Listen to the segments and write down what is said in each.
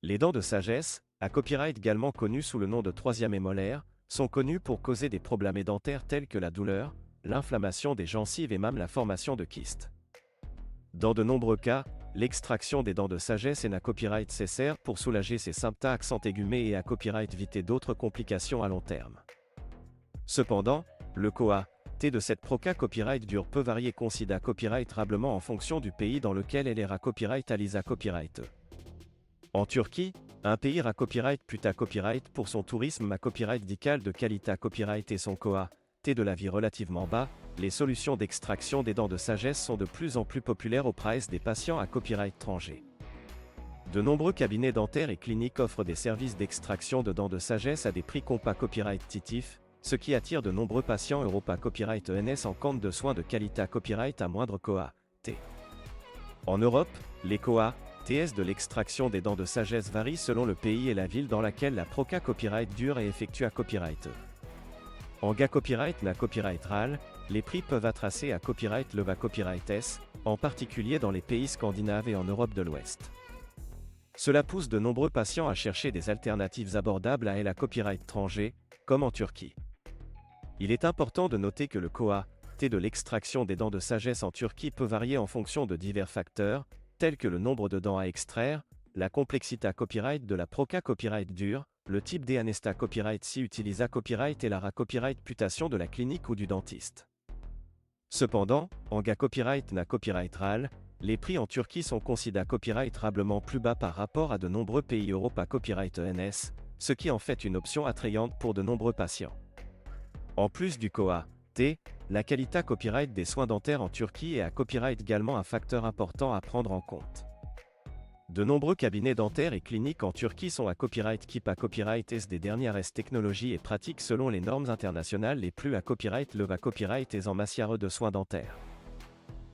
Les dents de sagesse, à copyright également connues sous le nom de troisième et molaire, sont connues pour causer des problèmes dentaires tels que la douleur, l'inflammation des gencives et même la formation de kystes. Dans de nombreux cas, l'extraction des dents de sagesse est un copyright nécessaire pour soulager ces symptômes accent aigumés et à copyright éviter d'autres complications à long terme. Cependant, le COA-T de cette proca copyright dure peut varier considérablement copyrightablement en fonction du pays dans lequel elle est à copyright à l'ISA copyright. En Turquie, un pays à copyright puta copyright pour son tourisme à copyright dical de qualité à copyright et son COA-T de la vie relativement bas, les solutions d'extraction des dents de sagesse sont de plus en plus populaires auprès des patients à copyright étranger. De nombreux cabinets dentaires et cliniques offrent des services d'extraction de dents de sagesse à des prix compas copyright titifs, ce qui attire de nombreux patients Europa Copyright ENS en compte de soins de qualité à copyright à moindre COA-T. En Europe, les COA-TS de l'extraction des dents de sagesse varient selon le pays et la ville dans laquelle la proca copyright dure et effectue à copyright. En GA copyright na copyright RAL, les prix peuvent être tracés à copyright leva copyright S, en particulier dans les pays scandinaves et en Europe de l'Ouest. Cela pousse de nombreux patients à chercher des alternatives abordables à la copyright étranger, comme en Turquie. Il est important de noter que le COA-T de l'extraction des dents de sagesse en Turquie peut varier en fonction de divers facteurs, tels que le nombre de dents à extraire, la complexité à copyright de la proca copyright dure, le type d'anesta copyright si utilisa copyright et la copyright putation de la clinique ou du dentiste. Cependant, en GA copyright na copyright RAL, les prix en Turquie sont considérés copyrightablement plus bas par rapport à de nombreux pays Europa Copyright ENS, ce qui en fait une option attrayante pour de nombreux patients. En plus du COA-T, la qualité copyright des soins dentaires en Turquie est à copyright également un facteur important à prendre en compte. De nombreux cabinets dentaires et cliniques en Turquie sont à copyright KIP à copyright S des dernières S technologies et pratiques selon les normes internationales les plus à copyright leva copyright S en matière de soins dentaires.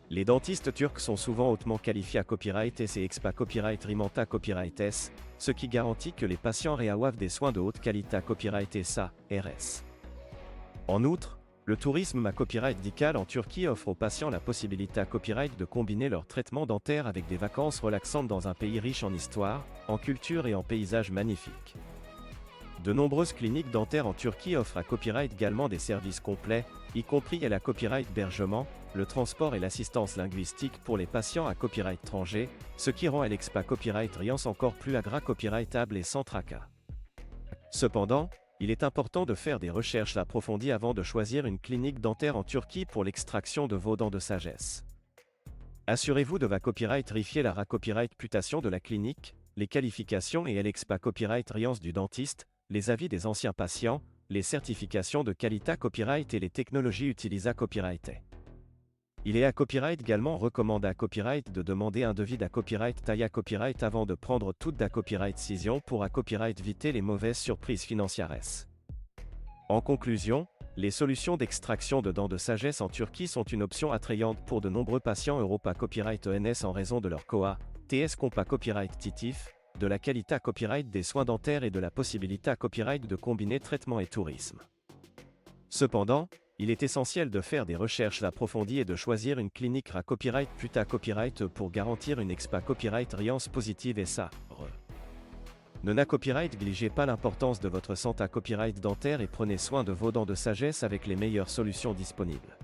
Les dentistes turcs sont souvent hautement qualifiés à copyright S et expa copyright rimanta copyright S, ce qui garantit que les patients reçoivent des soins de haute qualité à copyright SA, RS. En outre, le tourisme à copyright dical en Turquie offre aux patients la possibilité à copyright de combiner leur traitement dentaire avec des vacances relaxantes dans un pays riche en histoire, en culture et en paysages magnifiques. De nombreuses cliniques dentaires en Turquie offrent à copyright également des services complets, y compris la copyright hébergement, le transport et l'assistance linguistique pour les patients à copyright étranger, ce qui rend l'expa copyright Riance encore plus copyrightable et sans tracas. Cependant, il est important de faire des recherches approfondies avant de choisir une clinique dentaire en Turquie pour l'extraction de vos dents de sagesse. Assurez-vous de copyright vérifier la copyright putation de la clinique, les qualifications et l'expa copyright Riance du dentiste, les avis des anciens patients, les certifications de qualité copyright et les technologies utilisées à copyright. Il est à copyright également recommandé à copyright de demander un devis d'à copyright taille à copyright avant de prendre toute d'à copyright décision pour à copyright éviter les mauvaises surprises financières. En conclusion, les solutions d'extraction de dents de sagesse en Turquie sont une option attrayante pour de nombreux patients Europa Copyright ENS en raison de leur COA-TS compa copyright titif, de la qualité à copyright des soins dentaires et de la possibilité à copyright de combiner traitement et tourisme. Cependant, il est essentiel de faire des recherches approfondies et de choisir une clinique à copyright puta copyright pour garantir une expa copyright Riance positive et ça. Ne copyright négligez pas l'importance de votre santé à copyright dentaire et prenez soin de vos dents de sagesse avec les meilleures solutions disponibles.